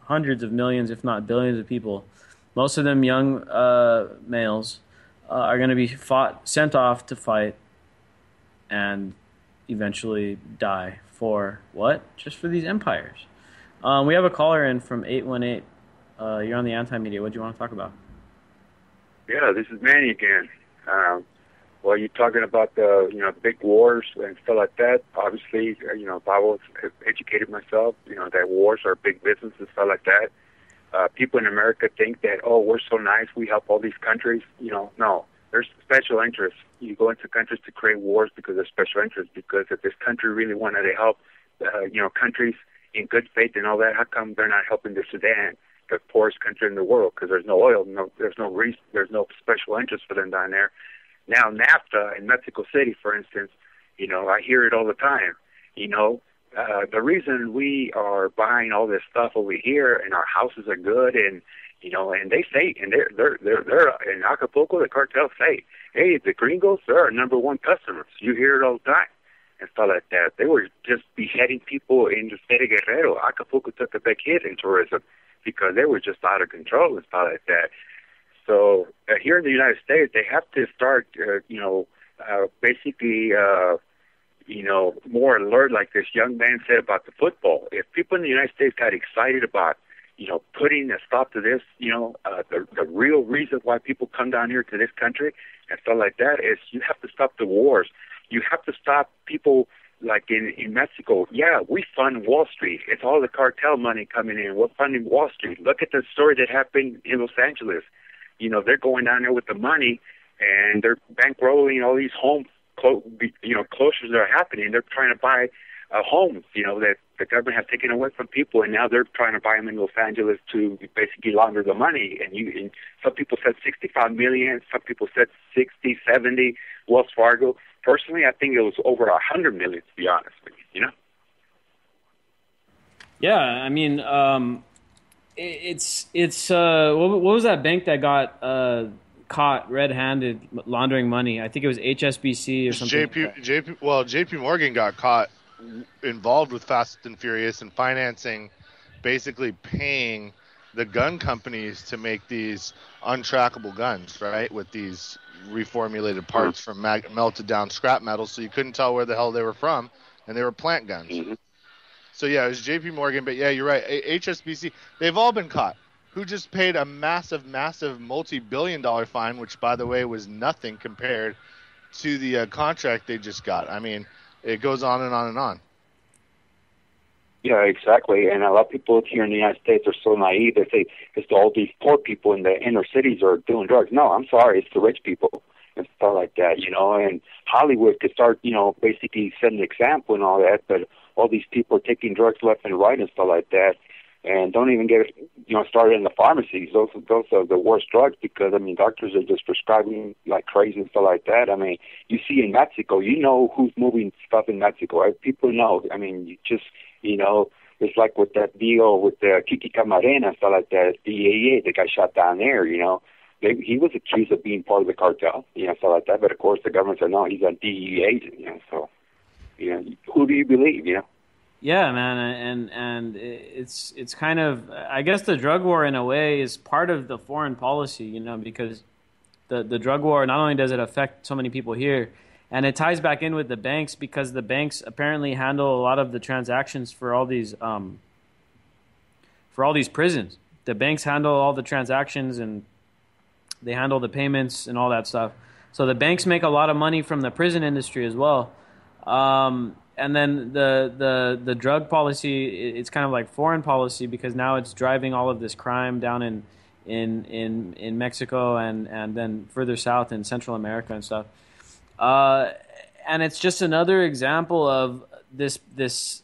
[SPEAKER 3] hundreds of millions, if not billions of people, most of them young males, are going to be sent off to fight and eventually die for what? Just for these empires. We have a caller in from 818. You're on the Anti-Media. What do you want to talk about?
[SPEAKER 5] Yeah, this is Manny again. Well, you're talking about the big wars and stuff like that. Obviously, I've always educated myself. That wars are big business and stuff like that. People in America think that, we're so nice, we help all these countries. No, there's special interests. You go into countries to create wars because there's special interests. Because if this country really wanted to help, countries in good faith and all that, how come they're not helping the Sudan, the poorest country in the world? Because there's no oil, there's no reason, there's no special interest for them down there. Now NAFTA in Mexico City, for instance, I hear it all the time. The reason we are buying all this stuff over here and our houses are good and they say, and they're in Acapulco, the cartels say, hey, the gringos, they're our number one customers. You hear it all the time and stuff like that. They were just beheading people in the state of Guerrero. Acapulco took a big hit in tourism because they were just out of control and stuff like that. So here in the United States, they have to start, more alert, like this young man said about the football. If people in the United States got excited about, putting a stop to this, the real reason why people come down here to this country and stuff like that is you have to stop the wars. You have to stop people like in Mexico. Yeah, we fund Wall Street. It's all the cartel money coming in. We're funding Wall Street. Look at the story that happened in Los Angeles. They're going down there with the money and they're bankrolling all these home closures that are happening. They're trying to buy homes, that the government has taken away from people, and now they're trying to buy them in Los Angeles to basically launder the money. And some people said 65 million, some people said 60, 70. Wells Fargo. Personally, I think it was over 100 million, to be honest with you.
[SPEAKER 3] Yeah, I mean, it's what was that bank that got caught red-handed laundering money? I think it was HSBC or something.
[SPEAKER 6] JP Morgan got caught involved with Fast and Furious and financing, basically paying the gun companies to make these untrackable guns, right? With these reformulated parts from melted down scrap metal, so you couldn't tell where the hell they were from, and they were plant guns. Mm-hmm. So yeah, it was JP Morgan, but yeah, you're right. HSBC, they've all been caught. Who just paid a massive multi-billion-dollar fine, which, by the way, was nothing compared to the contract they just got. I mean, it goes on and on and on.
[SPEAKER 5] Yeah, exactly. And a lot of people here in the United States are so naive. They say it's all these poor people in the inner cities are doing drugs. No, I'm sorry. It's the rich people and stuff like that, and Hollywood could start, basically setting an example and all that, but all these people are taking drugs left and right and stuff like that. And don't even get started in the pharmacies. Those are the worst drugs because, doctors are just prescribing like crazy and stuff like that. You see in Mexico, who's moving stuff in Mexico, right? People know. You just, it's like with that deal with the Kiki Camarena and stuff like that, DEA, the guy shot down there, he was accused of being part of the cartel, stuff like that. But of course the government said, no, he's a DEA agent, so, who do you believe,
[SPEAKER 3] Yeah, man, and it's kind of, I guess the drug war in a way is part of the foreign policy, because the drug war, not only does it affect so many people here, and it ties back in with the banks because the banks apparently handle a lot of the transactions for all these prisons. The banks handle all the transactions and they handle the payments and all that stuff. So the banks make a lot of money from the prison industry as well. And then the drug policy, it's kind of like foreign policy because now it's driving all of this crime down in Mexico and then further south in Central America and stuff. And it's just another example of this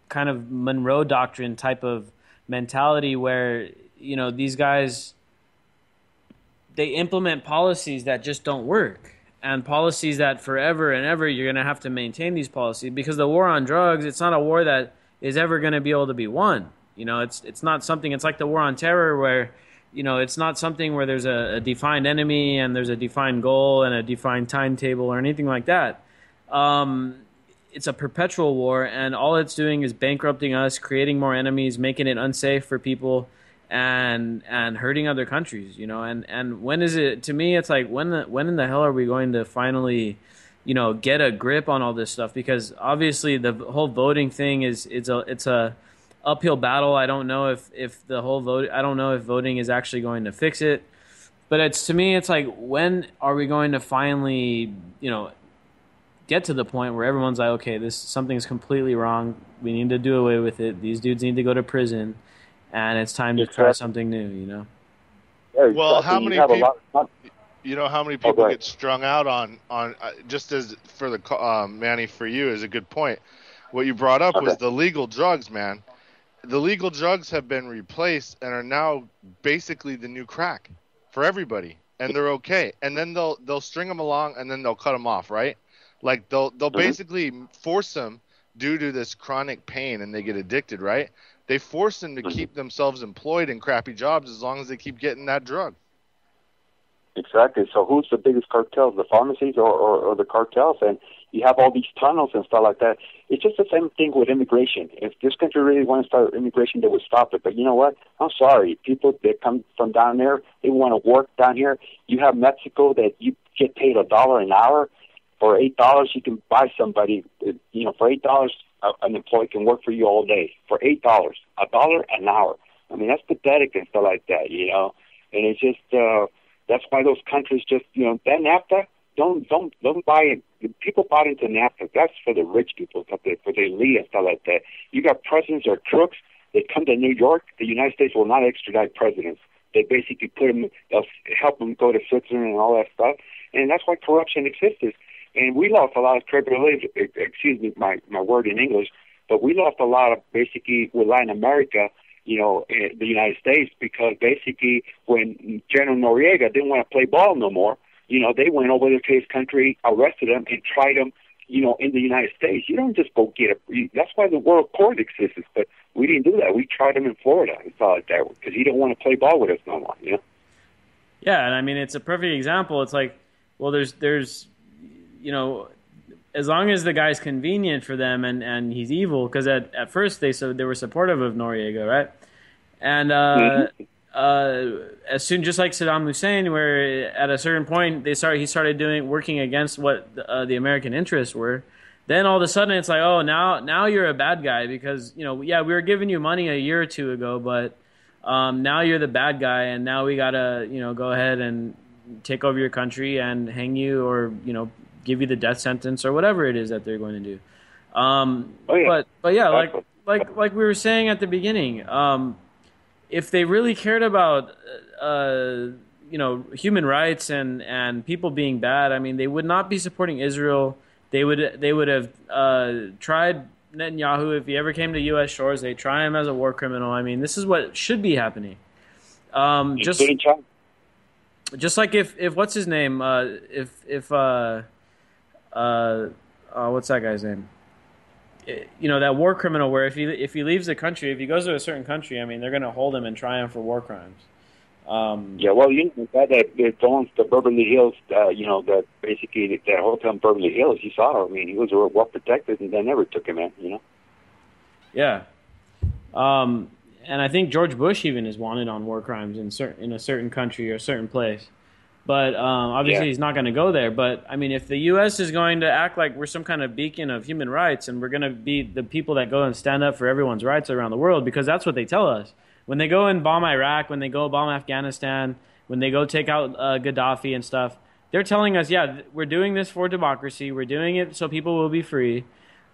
[SPEAKER 3] kind of Monroe Doctrine type of mentality where, these guys, they implement policies that just don't work. And policies that forever and ever you're going to have to maintain these policies because the war on drugs, it's not a war that is ever going to be able to be won. It's not something, it's like the war on terror where, it's not something where there's a defined enemy and there's a defined goal and a defined timetable or anything like that. It's a perpetual war and all it's doing is bankrupting us, creating more enemies, making it unsafe for people and hurting other countries, and when is it, to me, it's like, when in the hell are we going to finally, get a grip on all this stuff? Because obviously the whole voting thing it's a uphill battle. I don't know if the whole vote, I don't know if voting is actually going to fix it, but to me, it's like, when are we going to finally, get to the point where everyone's like, okay, something's completely wrong. We need to do away with it. These dudes need to go to prison. And it's time to try something new,
[SPEAKER 5] Yeah, exactly.
[SPEAKER 6] Well, how many people? How many people
[SPEAKER 5] right.
[SPEAKER 6] get strung out on just as for the Manny, for you is a good point. What you brought up was the legal drugs, man. The legal drugs have been replaced and are now basically the new crack for everybody, and they're okay. And then they'll string them along and then they'll cut them off, right? Like they'll basically force them due to this chronic pain, and they get addicted, right? They force them to keep themselves employed in crappy jobs as long as they keep getting that drug.
[SPEAKER 5] Exactly. So who's the biggest cartels, the pharmacies or the cartels? And you have all these tunnels and stuff like that. It's just the same thing with immigration. If this country really wanted to start immigration, they would stop it. But you know what? I'm sorry. People that come from down there, they want to work down here. You have Mexico that you get paid $1 an hour. For $8, you can buy somebody, for $8, an employee can work for you all day. For $8, $1 an hour. I mean, that's pathetic and stuff like that, And it's just, that's why those countries just, that NAFTA, don't buy it. People bought into NAFTA. That's for the rich people, for the elite and stuff like that. You got presidents or crooks that come to New York. The United States will not extradite presidents. They basically put them, they'll help them go to Switzerland and all that stuff. And that's why corruption exists. And we lost a lot of credibility, excuse me, my word in English, but we lost a lot of basically with Latin America, in the United States, because basically when General Noriega didn't want to play ball no more, they went over to his country, arrested him, and tried him, in the United States. You don't just go get that's why the World Court exists, but we didn't do that. We tried him in Florida and stuff like that because he didn't want to play ball with us no more,
[SPEAKER 3] Yeah, and I mean, it's a perfect example. It's like, well, there's as long as the guy's convenient for them and he's evil, because at first they were supportive of Noriega, right? And as soon, just like Saddam Hussein, where at a certain point he started working against what the American interests were. Then all of a sudden it's like, oh, now you're a bad guy because we were giving you money a year or two ago, but now you're the bad guy, and now we gotta go ahead and take over your country and hang you or give you the death sentence or whatever it is that they're going to do. But yeah, like we were saying at the beginning, if they really cared about human rights and people being bad, I mean, they would not be supporting Israel. They would have tried Netanyahu if he ever came to U.S. shores. They try him as a war criminal. I mean, this is what should be happening. Just like if what's his name? What's that guy's name? That war criminal where if he leaves the country, if he goes to a certain country, I mean, they're going to hold him and try him for war crimes.
[SPEAKER 5] The guy that owns the Beverly Hills, that basically that hotel in Beverly Hills, you saw him. I mean, he was well protected, and they never took him in,
[SPEAKER 3] Yeah. And I think George Bush even is wanted on war crimes in a certain country or a certain place. But obviously he's not going to go there. But, I mean, if the U.S. is going to act like we're some kind of beacon of human rights and we're going to be the people that go and stand up for everyone's rights around the world, because that's what they tell us. When they go and bomb Iraq, when they go bomb Afghanistan, when they go take out Gaddafi and stuff, they're telling us, yeah, we're doing this for democracy. We're doing it so people will be free.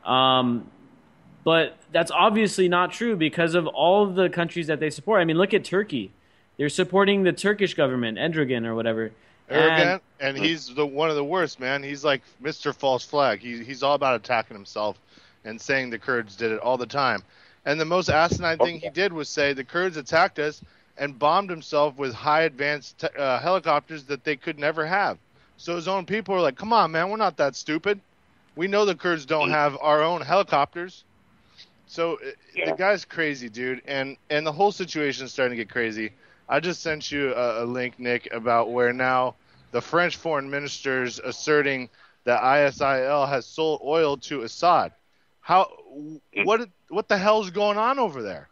[SPEAKER 3] But that's obviously not true because of all of the countries that they support. I mean, look at Turkey. They're supporting the Turkish government, Erdogan or whatever.
[SPEAKER 6] And he's one of the worst, man. He's like Mr. False Flag. He's all about attacking himself and saying the Kurds did it all the time. And the most asinine thing he did was say the Kurds attacked us and bombed himself with high advanced helicopters that they could never have. So his own people are like, come on, man, we're not that stupid. We know the Kurds don't have our own helicopters. So the guy's crazy, dude. And the whole situation is starting to get crazy. I just sent you a link, Nick, about where now the French foreign minister is asserting that ISIL has sold oil to Assad. What the hell's going on over there?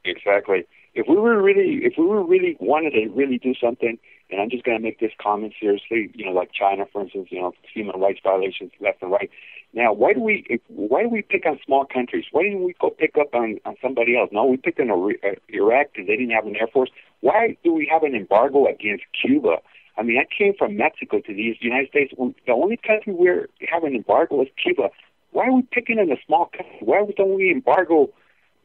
[SPEAKER 5] Exactly. If we were really wanted to really do something, and I'm just going to make this comment seriously, like China, for instance, human rights violations left and right. Now, why do we pick on small countries? Why didn't we go pick up on somebody else? No, we picked on Iraq because they didn't have an air force. Why do we have an embargo against Cuba? I mean, I came from Mexico to the United States. The only country where we have an embargo is Cuba. Why are we picking on a small country? Why don't we embargo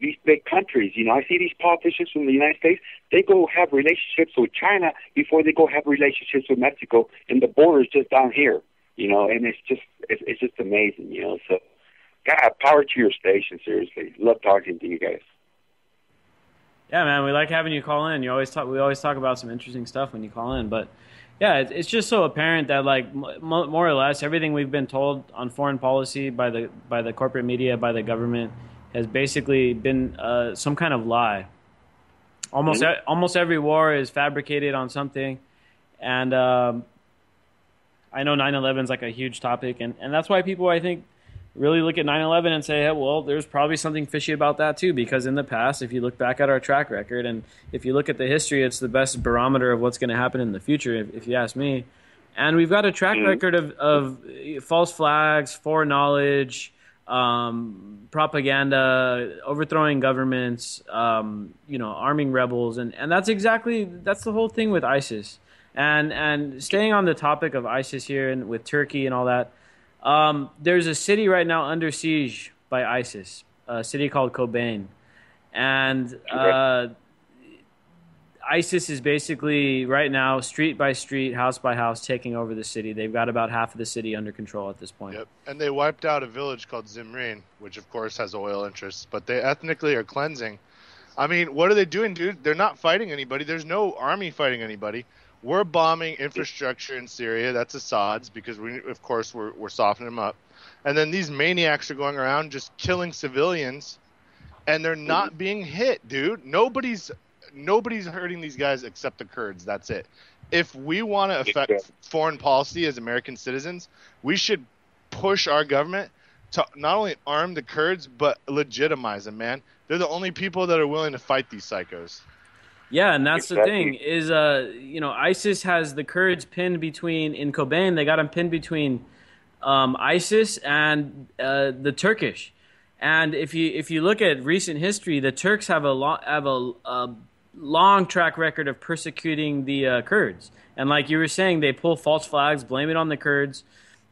[SPEAKER 5] these big countries? I see these politicians from the United States, they go have relationships with China before they go have relationships with Mexico, and the border's just down here, and it's just amazing, So, God, power to your station, seriously. Love talking to you guys.
[SPEAKER 3] Yeah, man, we like having you call in. We always talk about some interesting stuff when you call in, but yeah, it's just so apparent that like more or less everything we've been told on foreign policy by the corporate media, by the government, has basically been some kind of lie. Almost every war is fabricated on something, and I know 9/11 is like a huge topic, and that's why people, I think, really look at 9/11 and say, hey, well, there's probably something fishy about that too, because in the past, if you look back at our track record and if you look at the history, it's the best barometer of what's going to happen in the future, if you ask me. And we've got a track record of false flags, foreknowledge, propaganda, overthrowing governments, arming rebels, and that's the whole thing with ISIS. And staying on the topic of ISIS here and with Turkey and all that, there's a city right now under siege by ISIS, a city called Kobane, and ISIS is basically right now street by street, house by house, taking over the city. They've got about half of the city under control at this point.
[SPEAKER 6] Yep, and they wiped out a village called Zimrin, which of course has oil interests, but they ethnically are cleansing. I mean, what are they doing, dude? They're not fighting anybody. There's no army fighting anybody. We're bombing infrastructure in Syria. That's Assad's because we're softening them up. And then these maniacs are going around just killing civilians, and they're not being hit, dude. Nobody's hurting these guys except the Kurds. That's it. If we want to affect foreign policy as American citizens, we should push our government to not only arm the Kurds but legitimize them, man. They're the only people that are willing to fight these psychos.
[SPEAKER 3] Yeah, and that's the thing is, ISIS has the Kurds pinned in Kobane. They got them pinned between ISIS and the Turkish. And if you look at recent history, the Turks have a long track record of persecuting the Kurds. And like you were saying, they pull false flags, blame it on the Kurds.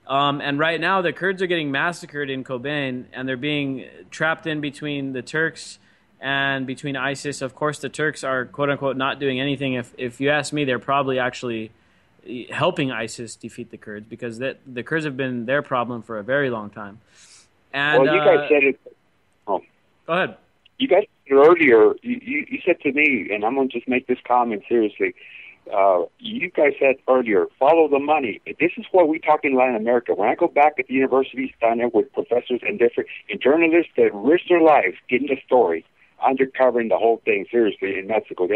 [SPEAKER 3] And right now, the Kurds are getting massacred in Kobane, and they're being trapped in between the Turks and between ISIS. Of course, the Turks are, quote-unquote, not doing anything. If you ask me, they're probably actually helping ISIS defeat the Kurds because the Kurds have been their problem for a very long time. And,
[SPEAKER 5] well, you guys said it. Oh.
[SPEAKER 3] Go ahead.
[SPEAKER 5] You guys said earlier, you said to me, and I'm going to just make this comment seriously, you guys said earlier, follow the money. This is what we talk in Latin America. When I go back at the universities down there with professors and journalists that risk their lives getting the story, undercovering the whole thing seriously in Mexico.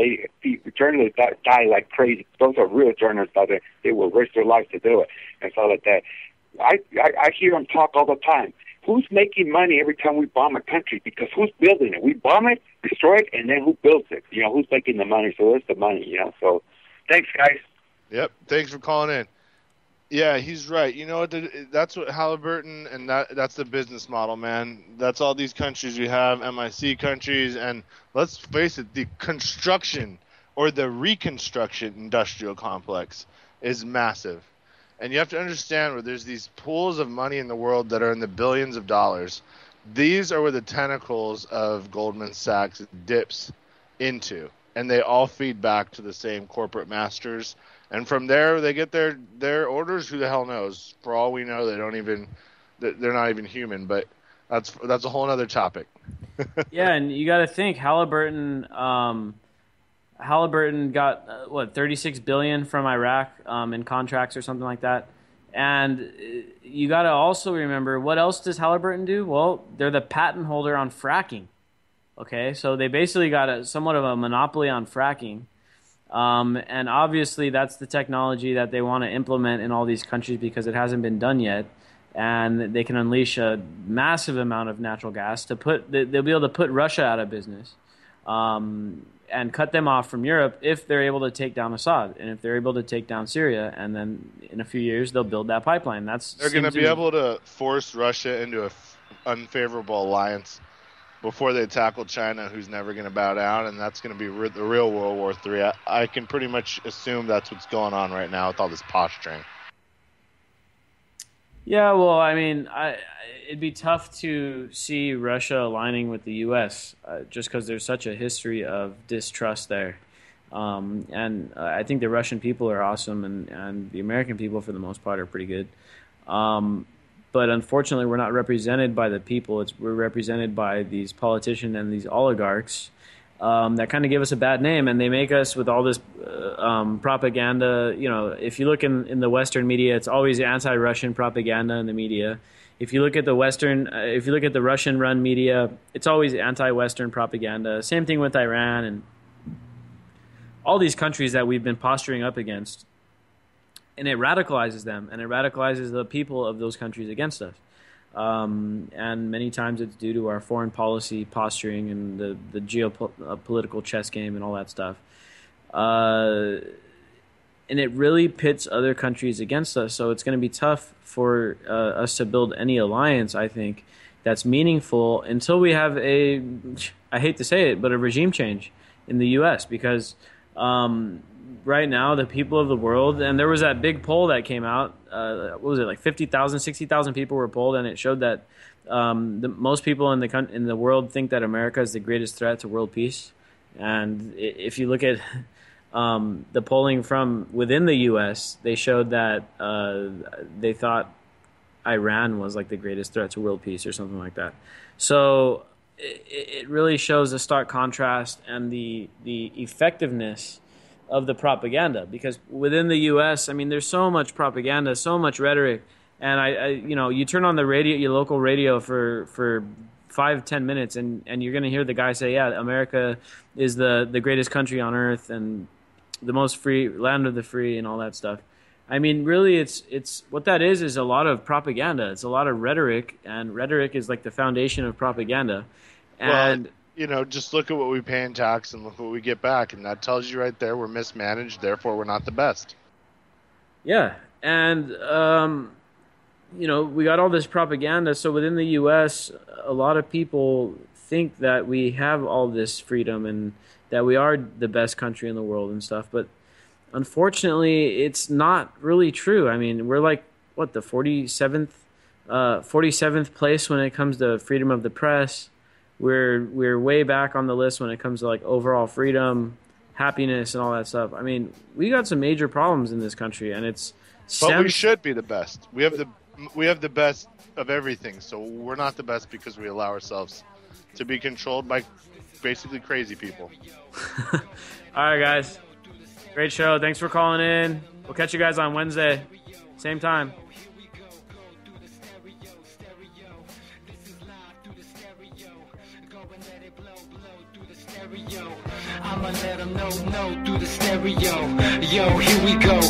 [SPEAKER 5] Journalists die like crazy. Those are real journalists out there. They will risk their lives to do it and stuff like that. I hear them talk all the time. who's making money every time we bomb a country? Because who's building it? We bomb it, destroy it, and then who builds it? You know, who's making the money? So where's the money? You know. So, thanks, guys.
[SPEAKER 6] Yep. Thanks for calling in. Yeah, he's right. You know what? That's what Halliburton, and that's the business model, man. That's all these countries we have, MIC countries, and let's face it, the construction or the reconstruction industrial complex is massive. And you have to understand where there's these pools of money in the world that are in the billions of dollars. These are where the tentacles of Goldman Sachs dips into, and they all feed back to the same corporate masters. And from there, they get their orders. Who the hell knows? For all we know, they're not even human. But that's a whole other topic.
[SPEAKER 3] Yeah, and you got to think Halliburton got $36 billion from Iraq in contracts or something like that. And you got to also remember, what else does Halliburton do? Well, they're the patent holder on fracking. Okay, so they basically got somewhat of a monopoly on fracking. And obviously that's the technology that they want to implement in all these countries because it hasn't been done yet. And they can unleash a massive amount of natural gas they'll be able to put Russia out of business, and cut them off from Europe if they're able to take down Assad and if they're able to take down Syria. And then in a few years, they'll build that pipeline.
[SPEAKER 6] They're going to be able to force Russia into an unfavorable alliance before they tackle China, who's never going to bow down, and that's going to be the real World War III. I can pretty much assume that's what's going on right now with all this posturing.
[SPEAKER 3] Yeah, well, I mean, it'd be tough to see Russia aligning with the U.S. Just because there's such a history of distrust there. And I think the Russian people are awesome, and the American people, for the most part, are pretty good. But unfortunately, we're not represented by the people. We're represented by these politicians and these oligarchs that kind of give us a bad name, and they make us with all this propaganda. You know, if you look in the Western media, it's always anti-Russian propaganda in the media. If you look at the Russian-run media, it's always anti-Western propaganda. Same thing with Iran and all these countries that we've been posturing up against. And it radicalizes them, and it radicalizes the people of those countries against us. And many times it's due to our foreign policy posturing and the geopolitical chess game and all that stuff. And it really pits other countries against us. So it's going to be tough for us to build any alliance, I think, that's meaningful until we have I hate to say it, but a regime change in the U.S. because right now, the people of the world, and there was that big poll that came out, what was it, like 50,000, 60,000 people were polled, and it showed that most people in the world think that America is the greatest threat to world peace. And if you look at the polling from within the U.S., they showed that they thought Iran was like the greatest threat to world peace or something like that. So it really shows a stark contrast and the effectiveness of the propaganda, because within the U.S., I mean, there's so much propaganda, so much rhetoric, and you turn on the radio, your local radio for 5-10 minutes, and you're going to hear the guy say, yeah, America is the greatest country on earth and the most free land of the free and all that stuff. I mean, really, it's what that is a lot of propaganda. It's a lot of rhetoric, and rhetoric is like the foundation of propaganda. And
[SPEAKER 6] just look at what we pay in tax and look what we get back, and that tells you right there we're mismanaged, therefore we're not the best.
[SPEAKER 3] Yeah, and we got all this propaganda, so within the U.S., a lot of people think that we have all this freedom and that we are the best country in the world and stuff, but unfortunately, it's not really true. I mean, we're like, the 47th place when it comes to freedom of the press. We're way back on the list when it comes to like overall freedom, happiness, and all that stuff. I mean, we got some major problems in this country, and
[SPEAKER 6] but we should be the best. We have the best of everything, so we're not the best because we allow ourselves to be controlled by basically crazy people.
[SPEAKER 3] All right, guys. Great show. Thanks for calling in. We'll catch you guys on Wednesday. Same time.
[SPEAKER 2] I'ma let them know through the stereo. Yo, here we go